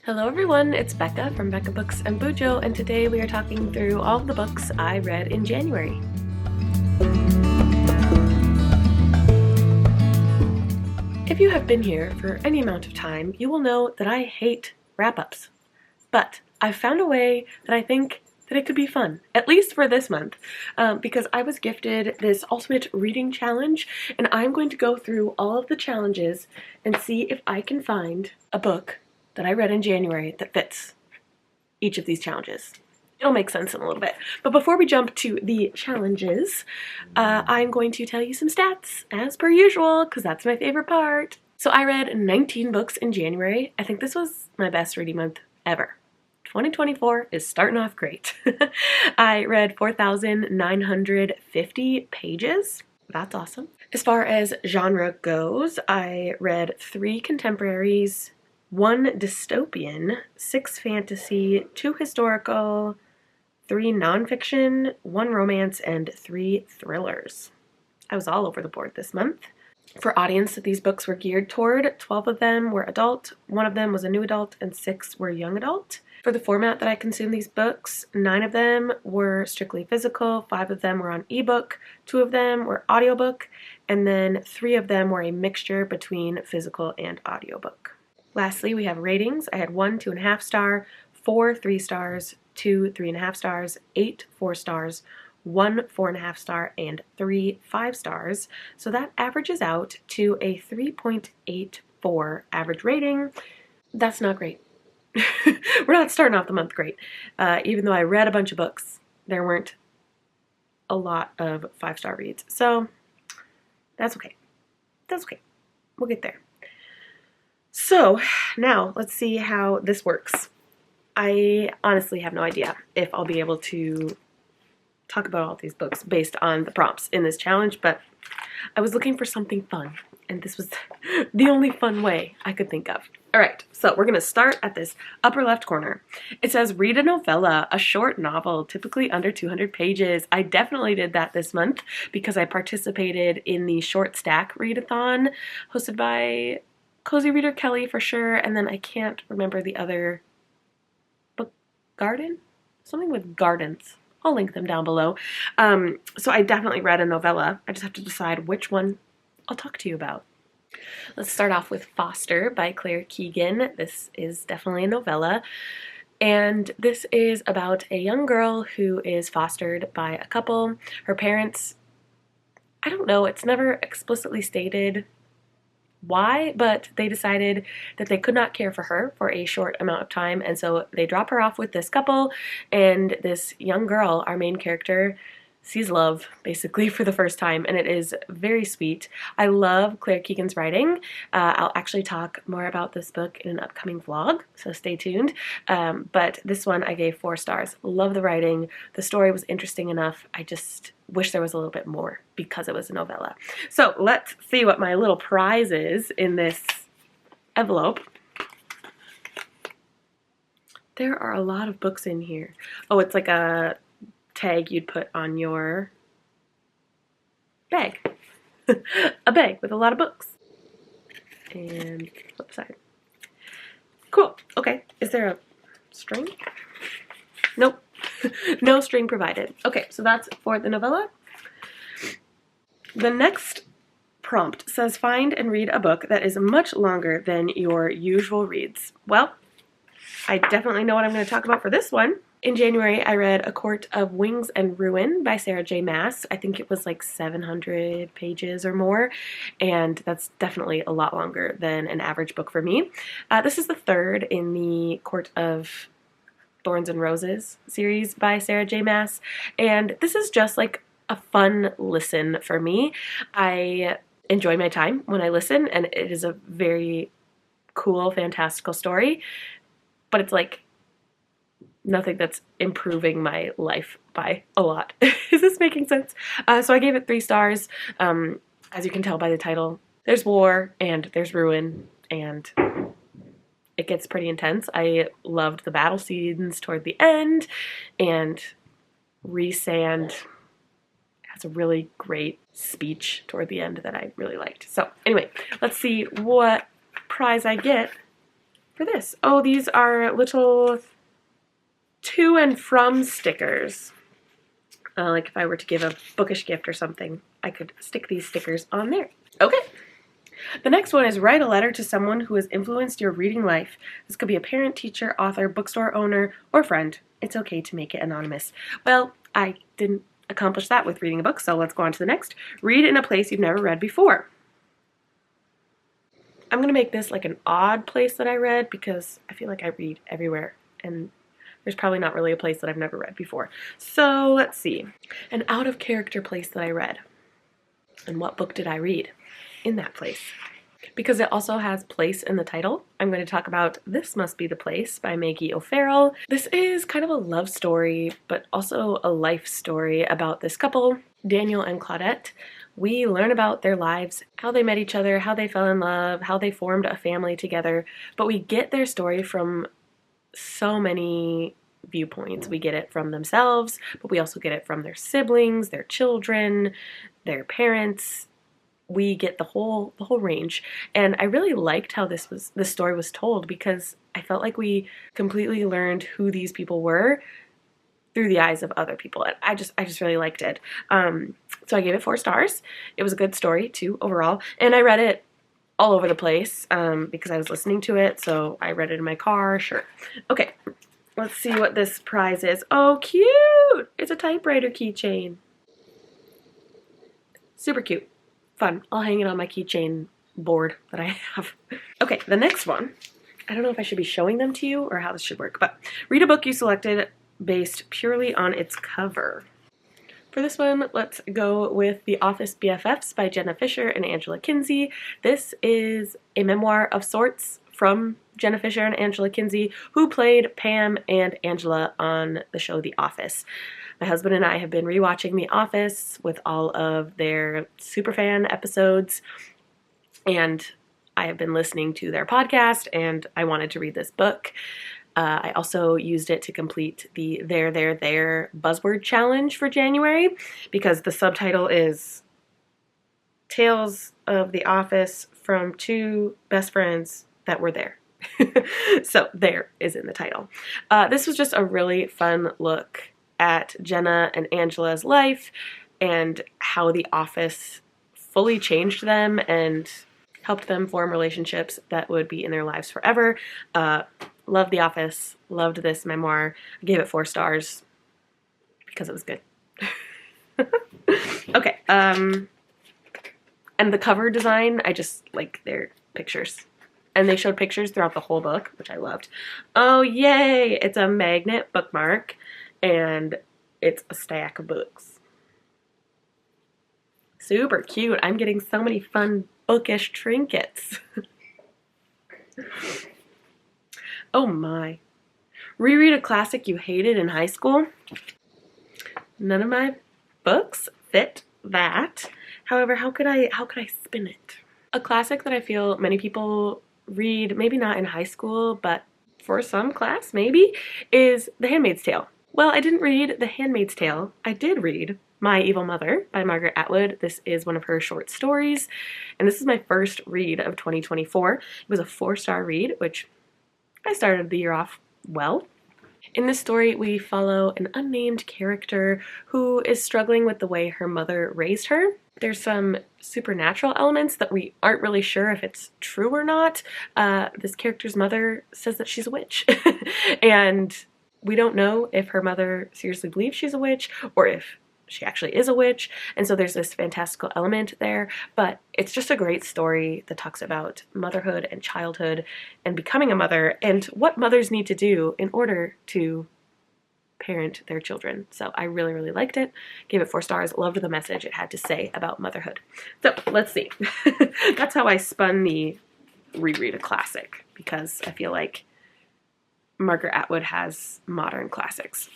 Hello everyone, it's Becca from Becca Books and Bujo, and today we are talking through all of the books I read in January. If you have been here for any amount of time, you will know that I hate wrap-ups. But I've found a way that I think that it could be fun, at least for this month, because I was gifted this Ultimate Reading Challenge, and I'm going to go through all of the challenges and see if I can find a book that I read in January that fits each of these challenges. It'll make sense in a little bit. But before we jump to the challenges, I'm going to tell you some stats, as per usual, because that's my favorite part. So I read 19 books in January. I think this was my best reading month ever. 2024 is starting off great. I read 4,950 pages. That's awesome. As far as genre goes, I read 3 contemporaries, 1 dystopian, 6 fantasy, 2 historical, 3 nonfiction, 1 romance, and 3 thrillers. I was all over the board this month. For audience that these books were geared toward, 12 of them were adult, 1 of them was a new adult, and 6 were young adult. For the format that I consumed these books, 9 of them were strictly physical, 5 of them were on ebook, 2 of them were audiobook, and then 3 of them were a mixture between physical and audiobook. Lastly, we have ratings. I had 1 2.5 star, 4 3 stars, 2 3.5 stars, 8 4 stars, 1 4.5 star, and 3 5 stars. So that averages out to a 3.84 average rating. That's not great. We're not starting off the month great. Even though I read a bunch of books, there weren't a lot of 5-star reads. So that's okay. That's okay. We'll get there. So now let's see how this works. I honestly have no idea if I'll be able to talk about all these books based on the prompts in this challenge, but I was looking for something fun, and this was the only fun way I could think of. All right, so we're going to start at this upper left corner. It says, read a novella, a short novel, typically under 200 pages. I definitely did that this month because I participated in the Short Stack Readathon hosted by Cozy Reader Kelly for sure, and then I can't remember the other book. Garden? Something with gardens. I'll link them down below. So I definitely read a novella. I just have to decide which one I'll talk to you about. Let's start off with Foster by Claire Keegan. This is definitely a novella, and this is about a young girl who is fostered by a couple. Her parents, I don't know, it's never explicitly stated why, but they decided that they could not care for her for a short amount of time, and so they drop her off with this couple, and this young girl, our main character, sees love basically for the first time, and it is very sweet. I love Claire Keegan's writing. I'll actually talk more about this book in an upcoming vlog, so stay tuned. But this one I gave 4 stars. Love the writing. The story was interesting enough. I just wish there was a little bit more because it was a novella. So let's see what my little prize is in this envelope. There are a lot of books in here. Oh, it's like a tag you'd put on your bag. A bag with a lot of books. And flip side. Cool. Okay. Is there a string? Nope. No string provided. Okay, so that's for the novella. The next prompt says, find and read a book that is much longer than your usual reads. Well, I definitely know what I'm going to talk about for this one. In January, I read A Court of Wings and Ruin by Sarah J. Maas. I think it was like 700 pages or more, and that's definitely a lot longer than an average book for me. This is the 3rd in the Court of Thorns and Roses series by Sarah J. Maas, and this is just like a fun listen for me. I enjoy my time when I listen, and it is a very cool, fantastical story, but it's like nothing that's improving my life by a lot. Is this making sense? So I gave it 3 stars. As you can tell by the title, there's war and there's ruin, and it gets pretty intense. I loved the battle scenes toward the end, and Rhysand has a really great speech toward the end that I really liked. So anyway, let's see what prize I get for this? Oh, these are little to and from stickers. Like if I were to give a bookish gift or something, I could stick these stickers on there. Okay. The next one is write a letter to someone who has influenced your reading life. This could be a parent, teacher, author, bookstore owner, or friend. It's okay to make it anonymous. Well, I didn't accomplish that with reading a book, so let's go on to the next. Read in a place you've never read before. I'm going to make this like an odd place that I read because I feel like I read everywhere and there's probably not really a place that I've never read before. So let's see. An out of character place that I read. And what book did I read in that place? Because it also has place in the title, I'm going to talk about This Must Be the Place by Maggie O'Farrell. This is kind of a love story, but also a life story about this couple, Daniel and Claudette. We learn about their lives, how they met each other, how they fell in love, how they formed a family together, but we get their story from so many viewpoints. We get it from themselves, but we also get it from their siblings, their children, their parents. We get the whole range, and I really liked how this story was told because I felt like we completely learned who these people were through the eyes of other people. And I just really liked it. So I gave it 4 stars. It was a good story too overall, and I read it all over the place because I was listening to it, so I read it in my car. Sure. Okay, let's see what this prize is. Oh, cute! It's a typewriter keychain. Super cute. Fun. I'll hang it on my keychain board that I have. Okay, the next one. I don't know if I should be showing them to you or how this should work, but read a book you selected based purely on its cover. For this one, let's go with The Office BFFs by Jenna Fischer and Angela Kinsey. This is a memoir of sorts from Jenna Fischer and Angela Kinsey, who played Pam and Angela on the show The Office. My husband and I have been rewatching The Office with all of their superfan episodes, and I have been listening to their podcast, and I wanted to read this book. I also used it to complete the There buzzword challenge for January because the subtitle is Tales of the Office from 2 best friends that were there. So there is in the title. This was just a really fun look at Jenna and Angela's life and how The Office fully changed them and helped them form relationships that would be in their lives forever. Loved The Office, loved this memoir. I gave it 4 stars because it was good. Okay, and the cover design, I just like their pictures. And they showed pictures throughout the whole book, which I loved. Oh, yay! It's a magnet bookmark, and it's a stack of books. Super cute. I'm getting so many fun bookish trinkets. Oh my. Reread a classic you hated in high school. None of my books fit that. However, how could I spin it? A classic that I feel many people read, maybe not in high school, but for some class maybe, is The Handmaid's Tale. Well, I didn't read The Handmaid's Tale. I did read My Evil Mother by Margaret Atwood. This is one of her short stories, and this is my first read of 2024. It was a 4-star read, which I started the year off well. In this story, we follow an unnamed character who is struggling with the way her mother raised her. There's some supernatural elements that we aren't really sure if it's true or not. This character's mother says that she's a witch, and we don't know if her mother seriously believes she's a witch or if she actually is a witch, and so there's this fantastical element there, but it's just a great story that talks about motherhood and childhood and becoming a mother and what mothers need to do in order to parent their children. So I really, really liked it. Gave it 4 stars. Loved the message it had to say about motherhood. So let's see. That's how I spun the reread a classic, because I feel like Margaret Atwood has modern classics.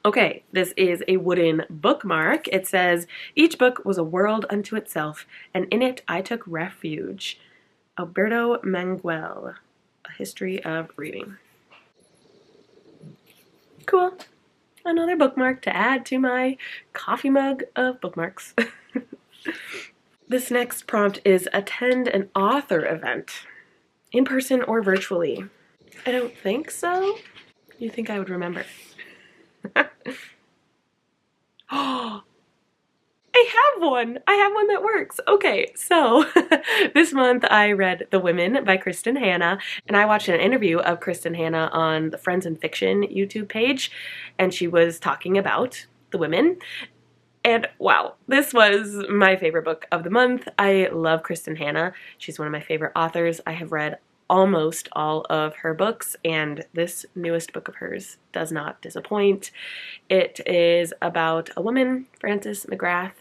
Okay, this is a wooden bookmark. It says, each book was a world unto itself, and in it I took refuge. Alberto Manguel, A History of Reading. Cool. Another bookmark to add to my coffee mug of bookmarks. This next prompt is attend an author event. in person or virtually? I don't think so. You think I would remember? Oh, I have one. I have one that works. Okay, so this month I read The Women by Kristen Hanna, and I watched an interview of Kristen Hanna on the Friends and Fiction YouTube page, and she was talking about The Women. And wow, this was my favorite book of the month. I love Kristen Hanna. She's one of my favorite authors. I have read almost all of her books, and this newest book of hers does not disappoint. It is about a woman, Frances McGrath,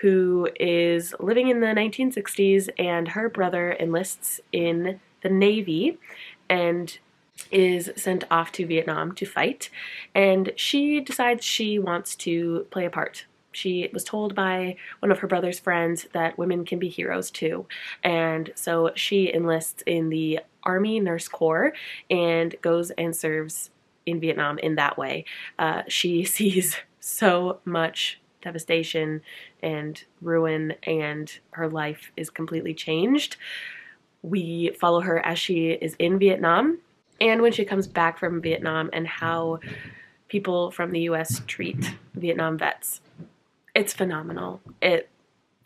who is living in the 1960s, and her brother enlists in the Navy and is sent off to Vietnam to fight, and she decides she wants to play a part. She was told by one of her brother's friends that women can be heroes too, and so she enlists in the Army Nurse Corps and goes and serves in Vietnam in that way. She sees so much devastation and ruin, and her life is completely changed. We follow her as she is in Vietnam and when she comes back from Vietnam, and how people from the US treat Vietnam vets. It's phenomenal. It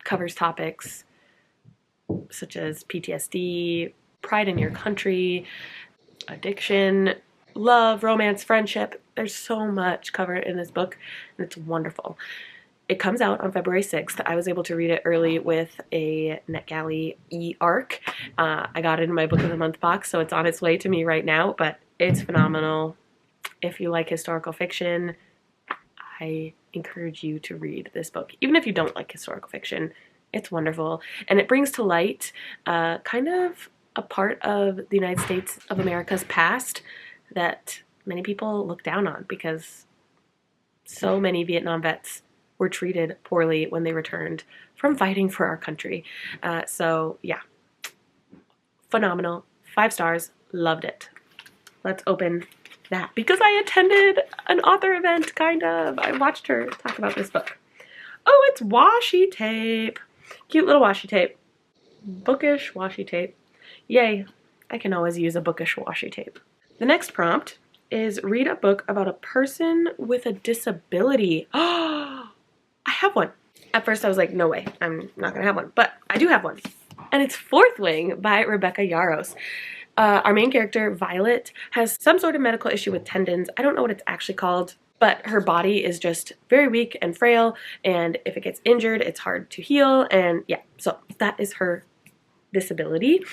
covers topics such as PTSD, pride in your country, addiction, love, romance, friendship. There's so much covered in this book, and it's wonderful. It comes out on February 6th. I was able to read it early with a NetGalley e-ARC. I got it in my Book of the Month box, so it's on its way to me right now, but it's phenomenal. If you like historical fiction, I encourage you to read this book. Even if you don't like historical fiction, it's wonderful. And it brings to light kind of a part of the United States of America's past that many people look down on, because so many Vietnam vets were treated poorly when they returned from fighting for our country. So yeah, phenomenal. 5 stars. Loved it. Let's open that, because I attended an author event, kind of. I watched her talk about this book. Oh, it's washi tape. Cute little washi tape. Bookish washi tape. Yay, I can always use a bookish washi tape. The next prompt is read a book about a person with a disability. Oh, I have one. At first I was like, no way, I'm not gonna have one, but I do have one. And it's Fourth Wing by Rebecca Yarros. Our main character, Violet, has some sort of medical issue with tendons. I don't know what it's actually called, but her body is just very weak and frail, and if it gets injured, it's hard to heal, and yeah, so that is her disability,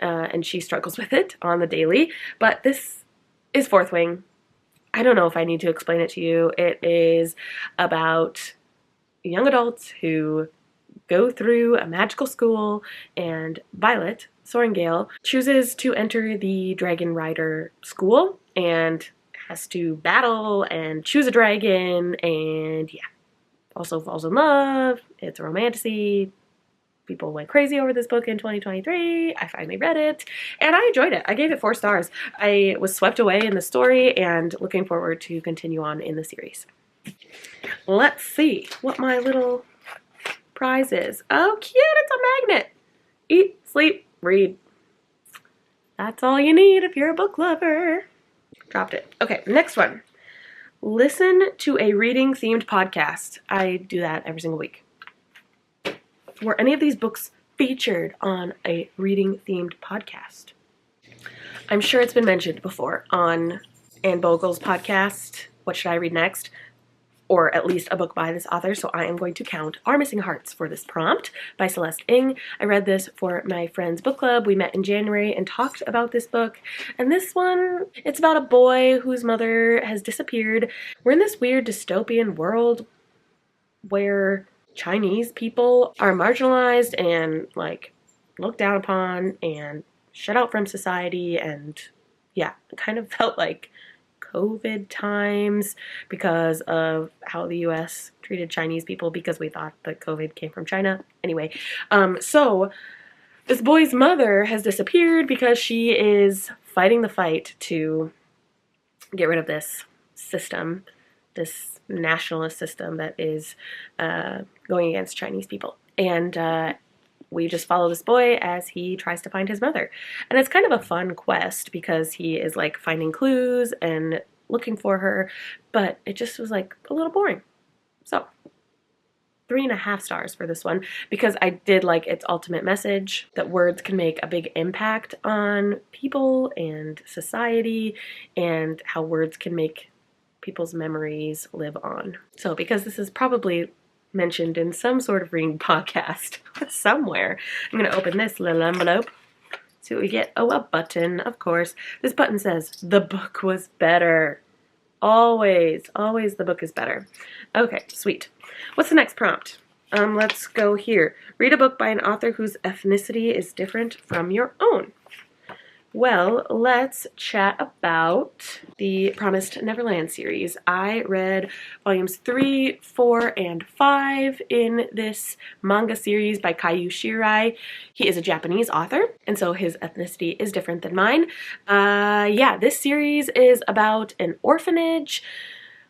and she struggles with it on the daily. But this is Fourth Wing. I don't know if I need to explain it to you. It is about young adults who go through a magical school, and Violet Sorrengail chooses to enter the Dragon Rider school and has to battle and choose a dragon, and yeah, also falls in love. It's a romantasy. People went crazy over this book in 2023. I finally read it, and I enjoyed it. I gave it 4 stars. I was swept away in the story and looking forward to continue on in the series. Let's see what my little prize is. Oh, cute, it's a magnet. Eat, sleep, read. That's all you need if you're a book lover. Dropped it. Okay, next one. Listen to a reading-themed podcast. I do that every single week. Were any of these books featured on a reading-themed podcast? I'm sure it's been mentioned before on Anne Bogle's podcast, What Should I Read Next? Or at least a book by this author, so I am going to count Our Missing Hearts for this prompt by Celeste Ng. I read this for my friend's book club. We met in January and talked about this book. And this one, it's about a boy whose mother has disappeared. We're in this weird dystopian world where Chinese people are marginalized and like looked down upon and shut out from society, and yeah, it kind of felt like COVID times because of how the US treated Chinese people, because we thought that COVID came from China. Anyway, so this boy's mother has disappeared because she is fighting the fight to get rid of this system, this nationalist system that is going against Chinese people. And we just follow this boy as he tries to find his mother. And it's kind of a fun quest because he is like finding clues and looking for her, but it just was like a little boring. So 3.5 stars for this one because I did like its ultimate message that words can make a big impact on people and society, and how words can make people's memories live on. So because this is probably mentioned in some sort of reading podcast somewhere, I'm going to open this little envelope. See what we get. Oh, a button, of course. This button says, "The book was better." Always, always the book is better. Okay, sweet. What's the next prompt? Let's go here. Read a book by an author whose ethnicity is different from your own. Well, let's chat about the Promised Neverland series. I read volumes 3, 4, and 5 in this manga series by Kaiju Shirai. He is a Japanese author, and so his ethnicity is different than mine. Yeah, this series is about an orphanage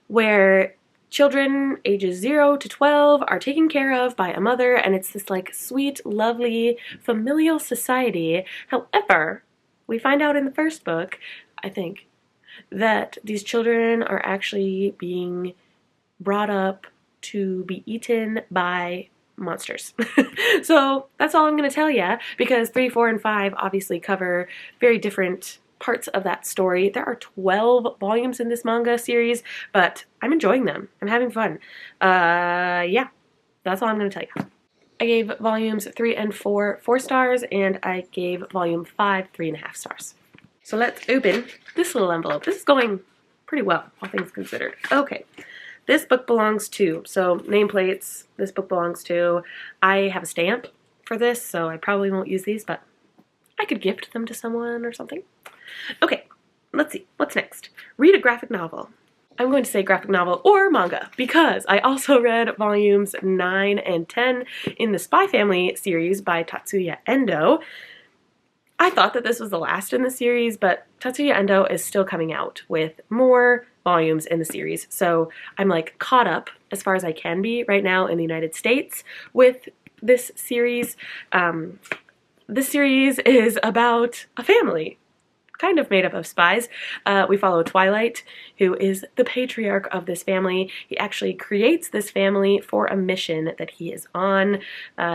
where children ages 0 to 12 are taken care of by a mother, and it's this like sweet, lovely, familial society. However, we find out in the first book, I think, that these children are actually being brought up to be eaten by monsters. So that's all I'm going to tell you, because 3, 4, and 5 obviously cover very different parts of that story. There are 12 volumes in this manga series, but I'm enjoying them. I'm having fun. Yeah, that's all I'm going to tell you. I gave volumes 3 and 4 4 stars, and I gave volume 5 3.5 stars. So let's open this little envelope. This is going pretty well, all things considered. Okay, this book belongs to, so nameplates, this book belongs to. I have a stamp for this, so I probably won't use these, but I could gift them to someone or something. Okay, let's see, what's next? Read a graphic novel. I'm going to say graphic novel or manga because I also read volumes 9 and 10 in the Spy Family series by Tatsuya Endo. I thought that this was the last in the series, but Tatsuya Endo is still coming out with more volumes in the series. So I'm like caught up as far as I can be right now in the United States with this series. This series is about a family kind of made up of spies. We follow Twilight, who is the patriarch of this family. He actually creates this family for a mission that he is on.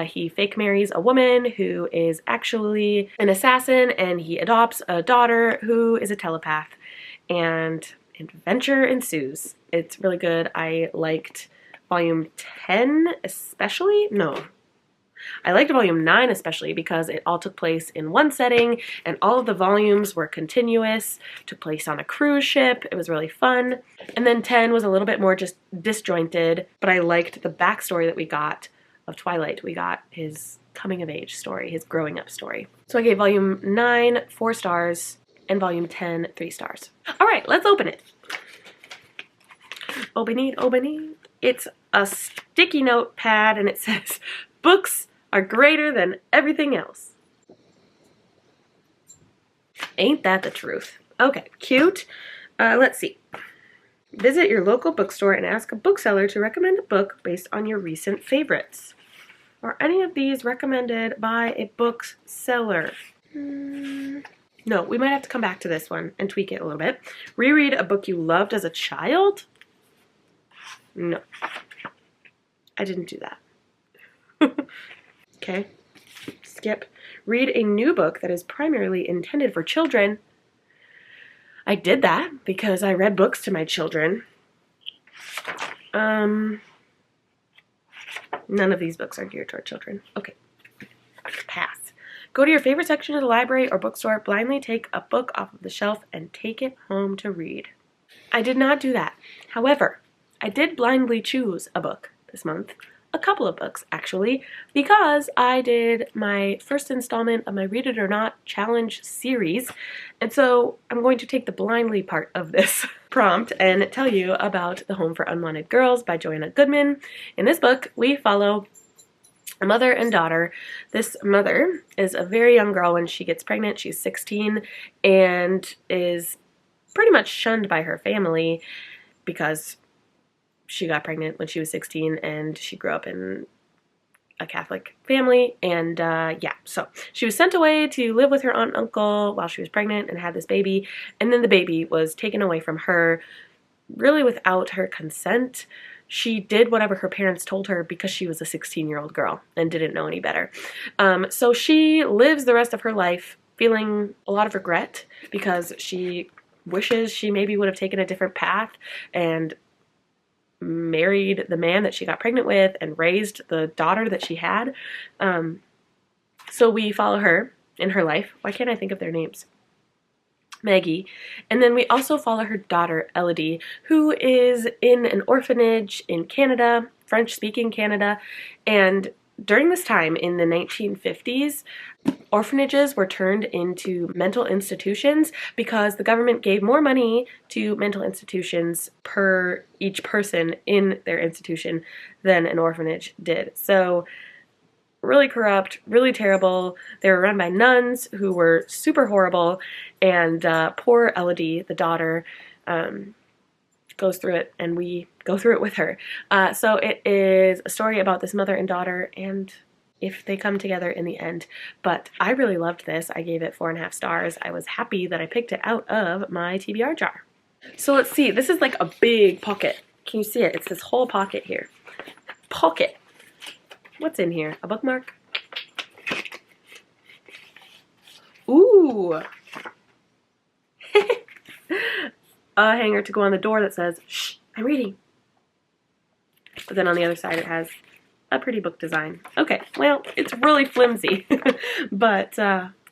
He fake marries a woman who is actually an assassin, and he adopts a daughter who is a telepath, and adventure ensues. It's really good. I liked volume 10 especially. No, I liked volume 9 especially because it all took place in one setting and all of the volumes were continuous, took place on a cruise ship. It was really fun. And then 10 was a little bit more just disjointed, but I liked the backstory that we got of Twilight. We got his coming of age story, his growing up story. So I gave volume 9 4 stars and volume 10 3 stars. All right, let's open it. Open it, open it. It's a sticky note pad and it says, "Books are greater than everything else." Ain't that the truth? Okay, cute. Let's see. Visit your local bookstore and ask a bookseller to recommend a book based on your recent favorites. Are any of these recommended by a bookseller? No, we might have to come back to this one and tweak it a little bit. Reread a book you loved as a child? No. I didn't do that. Okay, skip. Read a new book that is primarily intended for children. I did that because I read books to my children. None of these books are geared toward children. Okay, pass. Go to your favorite section of the library or bookstore, blindly take a book off of the shelf and take it home to read. I did not do that. However, I did blindly choose a book this month. A couple of books, actually, because I did my first installment of my Read It or Not challenge series. And so I'm going to take the blindly part of this prompt and tell you about The Home for Unwanted Girls by Joanna Goodman. In this book, we follow a mother and daughter. This mother is a very young girl when she gets pregnant. She's 16 and is pretty much shunned by her family because she got pregnant when she was 16 and she grew up in a Catholic family, and yeah, so she was sent away to live with her aunt and uncle while she was pregnant and had this baby, and then the baby was taken away from her really without her consent. She did whatever her parents told her because she was a 16-year-old girl and didn't know any better. So she lives the rest of her life feeling a lot of regret because she wishes she maybe would have taken a different path and married the man that she got pregnant with and raised the daughter that she had. So we follow her in her life. Why can't I think of their names? Maggie. And then we also follow her daughter, Elodie, who is in an orphanage in Canada, French-speaking Canada. And during this time in the 1950s, orphanages were turned into mental institutions because the government gave more money to mental institutions per each person in their institution than an orphanage did. So really corrupt, really terrible. They were run by nuns who were super horrible, and poor Elodie, the daughter, goes through it, and we go through it with her. So it is a story about this mother and daughter, and if they come together in the end. But I really loved this. I gave it 4.5 stars. I was happy that I picked it out of my TBR jar. So let's see. This is like a big pocket. Can you see it? It's this whole pocket here. Pocket. What's in here? A bookmark? Ooh! A hanger to go on the door that says, "Shh, I'm reading." But then on the other side it has a pretty book design. Okay, well, it's really flimsy, but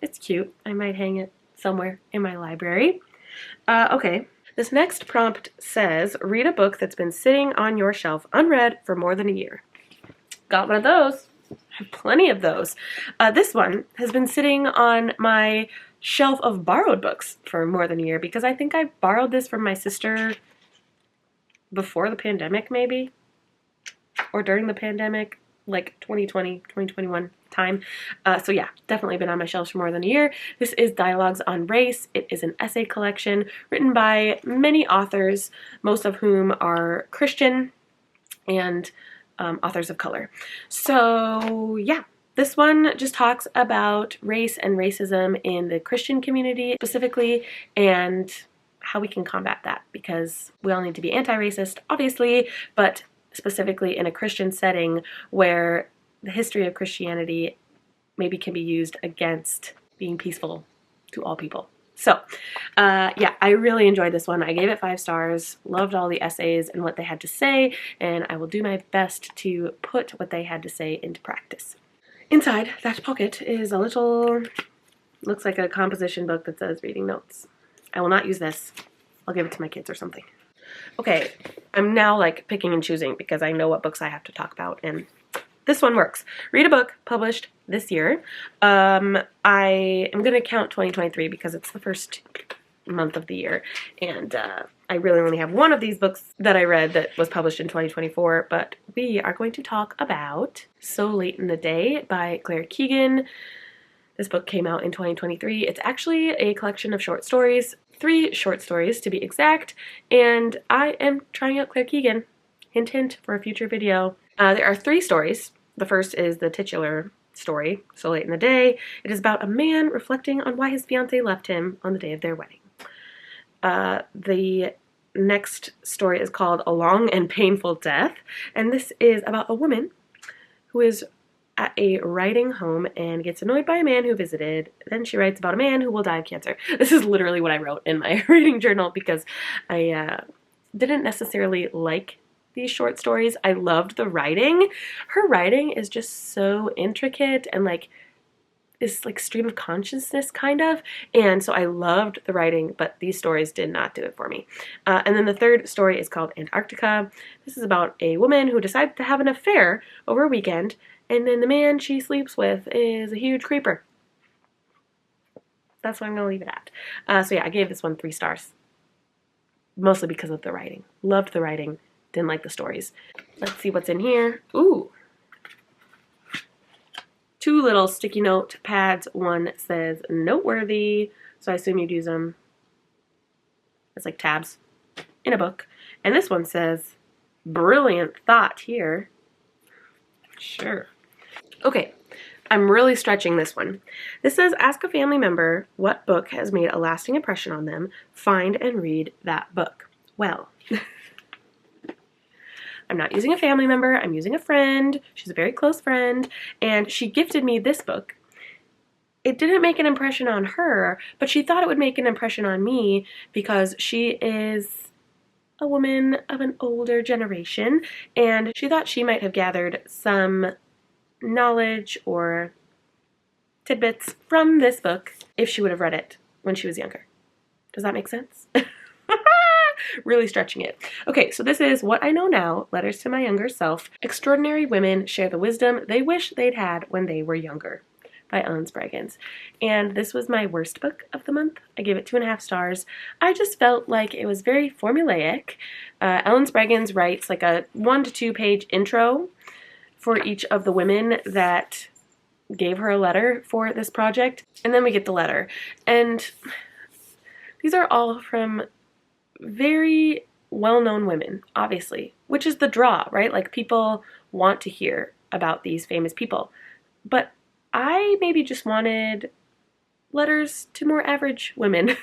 it's cute. I might hang it somewhere in my library. Okay, this next prompt says, read a book that's been sitting on your shelf unread for more than a year. Got one of those. I have plenty of those. This one has been sitting on my shelf of borrowed books for more than a year because I think I borrowed this from my sister before the pandemic, maybe, or during the pandemic, like 2020, 2021 time. So yeah, definitely been on my shelves for more than a year. This is Dialogues on Race. It is an essay collection written by many authors, most of whom are Christian and authors of color. So yeah, this one just talks about race and racism in the Christian community specifically, and how we can combat that, because we all need to be anti-racist, obviously, but specifically in a Christian setting where the history of Christianity maybe can be used against being peaceful to all people. So, yeah, I really enjoyed this one. I gave it 5 stars, loved all the essays and what they had to say, and I will do my best to put what they had to say into practice. Inside that pocket is a little, looks like a composition book that says reading notes. I will not use this. I'll give it to my kids or something. Okay, I'm now like picking and choosing because I know what books I have to talk about, and this one works. Read a book published this year. I am going to count 2023 because it's the first month of the year, and I really only have one of these books that I read that was published in 2024, but we are going to talk about So Late in the Day by Claire Keegan. This book came out in 2023. It's actually a collection of short stories, 3 short stories to be exact, and I am trying out Claire Keegan. Hint, hint, for a future video. There are 3 stories. The first is the titular story, So Late in the Day. It is about a man reflecting on why his fiancée left him on the day of their wedding. The next story is called A Long and Painful Death, and this is about a woman who is at a writing home and gets annoyed by a man who visited. Then she writes about a man who will die of cancer. This is literally what I wrote in my reading journal because I didn't necessarily like these short stories. I loved the writing. Her writing is just so intricate and like this like stream of consciousness kind of, and so I loved the writing, but these stories did not do it for me. And then the third story is called Antarctica. This is about a woman who decides to have an affair over a weekend, and then the man she sleeps with is a huge creeper. That's what I'm gonna leave it at. So yeah, I gave this one 3 stars, mostly because of the writing. Loved the writing, didn't like the stories. Let's see what's in here. Ooh. 2 little sticky note pads. One says noteworthy, so I assume you'd use them as like tabs in a book. And this one says brilliant thought here. Sure. Okay, I'm really stretching this one. This says, ask a family member what book has made a lasting impression on them. Find and read that book. Well, I'm not using a family member. I'm using a friend. She's a very close friend, and she gifted me this book. It didn't make an impression on her, but she thought it would make an impression on me because she is a woman of an older generation, and she thought she might have gathered some knowledge or tidbits from this book if she would have read it when she was younger. Does that make sense? Really stretching it. Okay, so this is What I Know Now, Letters to My Younger Self. Extraordinary women share the wisdom they wish they'd had when they were younger, by Ellen Spraggins. And this was my worst book of the month. I gave it 2.5 stars. I just felt like it was very formulaic. Ellen Spraggins writes like a 1 to 2 page intro for each of the women that gave her a letter for this project, and then we get the letter. And these are all from very well-known women, obviously, which is the draw, right? Like, people want to hear about these famous people. But I maybe just wanted letters to more average women.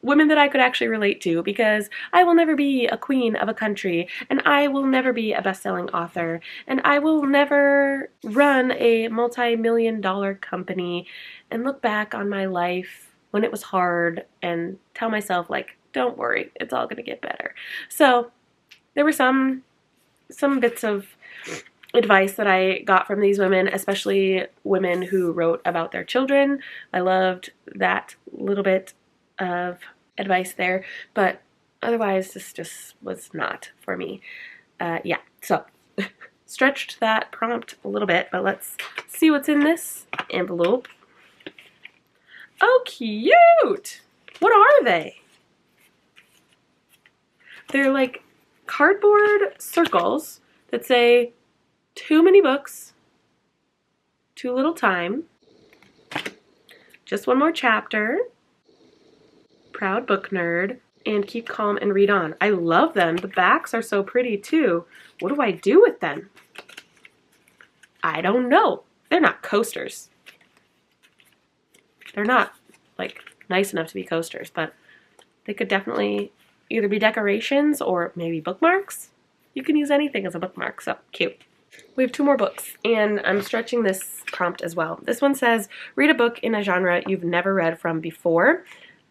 Women that I could actually relate to, because I will never be a queen of a country, and I will never be a best-selling author, and I will never run a multi-million-dollar company and look back on my life when it was hard and tell myself, like, don't worry, it's all gonna get better. So there were some bits of advice that I got from these women, especially women who wrote about their children. I loved that little bit of advice there, but otherwise this just was not for me. Yeah, so stretched that prompt a little bit, but let's see what's in this envelope. Oh, cute! What are they? They're like cardboard circles that say, too many books, too little time, just one more chapter, proud book nerd, and keep calm and read on. I love them. The backs are so pretty too. What do I do with them? I don't know. They're not coasters. They're not like nice enough to be coasters, but they could definitely either be decorations or maybe bookmarks. You can use anything as a bookmark, so cute. We have 2 more books, and I'm stretching this prompt as well. This one says, read a book in a genre you've never read from before.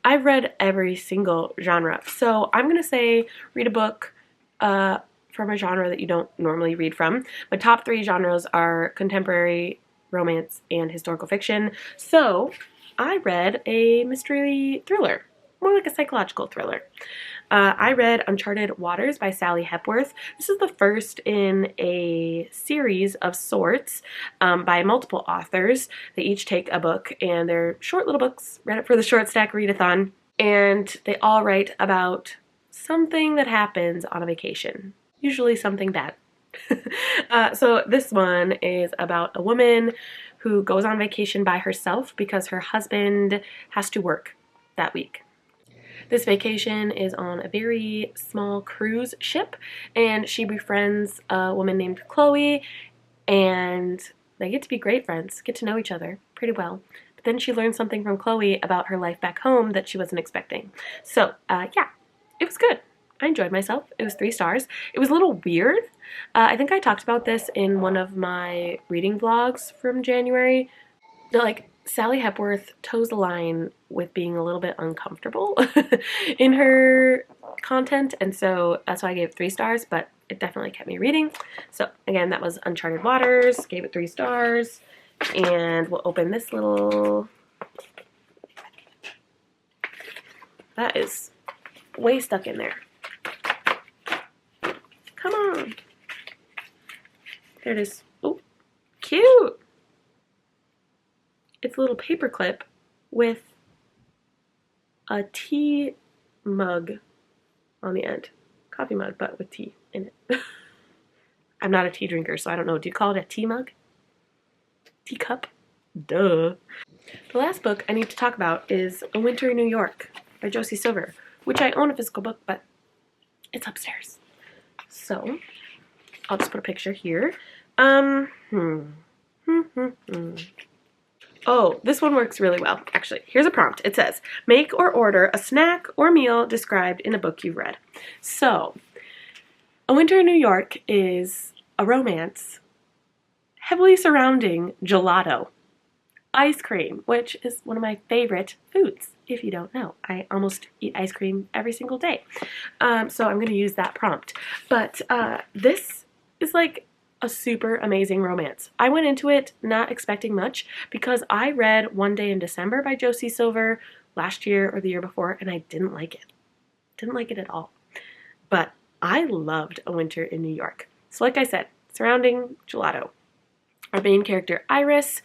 I've read every single genre, so I'm going to say read a book from a genre that you don't normally read from. My top 3 genres are contemporary, romance, and historical fiction. So I read a mystery thriller, more like a psychological thriller. I read Uncharted Waters by Sally Hepworth. This is the first in a series of sorts by multiple authors. They each take a book, and they're short little books. Read it for the Short Stack Readathon. And they all write about something that happens on a vacation, usually something bad. So this one is about a woman who goes on vacation by herself because her husband has to work that week. This vacation is on a very small cruise ship, and she befriends a woman named Chloe, and they get to be great friends, get to know each other pretty well. But then she learns something from Chloe about her life back home that she wasn't expecting. So, yeah, it was good. I enjoyed myself. It was 3 stars. It was a little weird. I think I talked about this in one of my reading vlogs from January. Like, Sally Hepworth toes the line with being a little bit uncomfortable in her content, and so that's why I gave it 3 stars, but it definitely kept me reading. So again, that was Uncharted Waters, gave it 3 stars, and we'll open this little... That is way stuck in there. Come on. There it is. Oh, cute! It's a little paper clip with a tea mug on the end. Coffee mug, but with tea in it. I'm not a tea drinker, so I don't know. Do you call it a tea mug? Teacup? Duh. The last book I need to talk about is A Winter in New York by Josie Silver, which I own a physical book, but it's upstairs. So, I'll just put a picture here. Oh, this one works really well. Actually, here's a prompt. It says, make or order a snack or meal described in a book you've read. So, A Winter in New York is a romance heavily surrounding gelato, ice cream, which is one of my favorite foods, if you don't know. I almost eat ice cream every single day. So I'm going to use that prompt. But this is like a super amazing romance. I went into it not expecting much because I read One Day in December by Josie Silver last year or the year before, and I didn't like it. Didn't like it at all. But I loved A Winter in New York. So like I said, surrounding gelato. Our main character, Iris,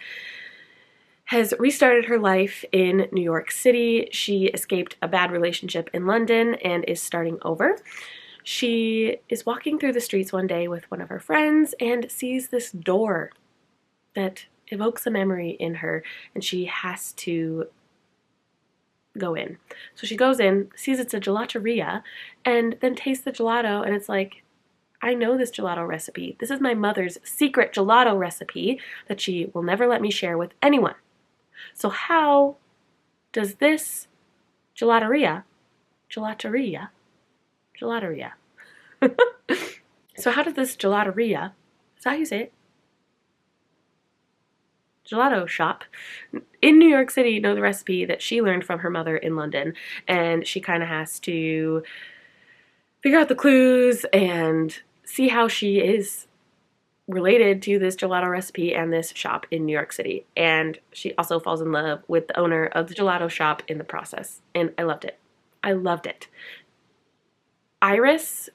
has restarted her life in New York City. She escaped a bad relationship in London and is starting over. She is walking through the streets one day with one of her friends and sees this door that evokes a memory in her, and she has to go in. So she goes in, sees it's a gelateria, and then tastes the gelato, and it's like, I know this gelato recipe. This is my mother's secret gelato recipe that she will never let me share with anyone. So how does this gelateria, so how does this gelateria, is that how you say it? Gelato shop in New York City know the recipe that she learned from her mother in London, and she kind of has to figure out the clues and see how she is related to this gelato recipe and this shop in New York City. And she also falls in love with the owner of the gelato shop in the process. And I loved it. I loved it. Iris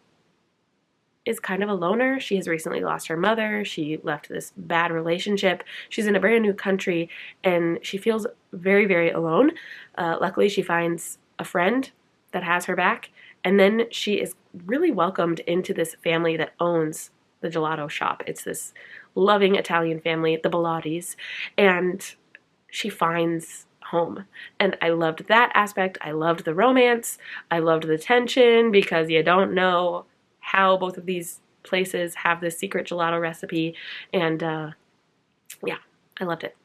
is kind of a loner. She has recently lost her mother. She left this bad relationship. She's in a brand new country and she feels very, very alone. Luckily, she finds a friend that has her back. And then she is really welcomed into this family that owns the gelato shop. It's this loving Italian family, the Bellottis, and she finds home. And I loved that aspect. I loved the romance. I loved the tension because you don't know how both of these places have this secret gelato recipe. And yeah, I loved it.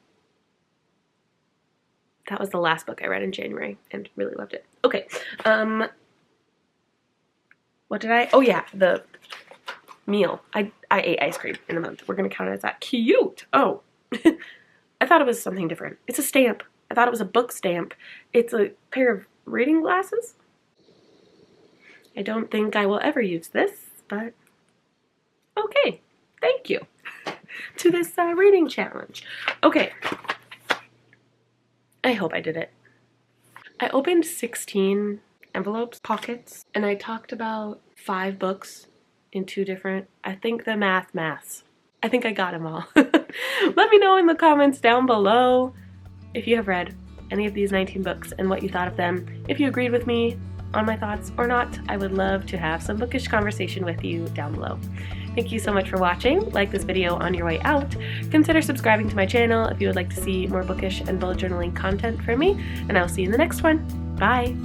That was the last book I read in January and really loved it. Okay. What did I? Oh yeah, the meal. I ate ice cream in a month. We're going to count it as that. Cute. Oh, I thought it was something different. It's a stamp. I thought it was a book stamp. It's a pair of reading glasses. I don't think I will ever use this, but okay. Thank you to this reading challenge. Okay. I hope I did it. I opened 16 envelopes, pockets, and I talked about 5 books in 2 different, I think the maths. I think I got them all. Let me know in the comments down below if you have read any of these 19 books and what you thought of them. If you agreed with me on my thoughts or not, I would love to have some bookish conversation with you down below. Thank you so much for watching. Like this video on your way out. Consider subscribing to my channel if you would like to see more bookish and bullet journaling content from me, and I will see you in the next one. Bye!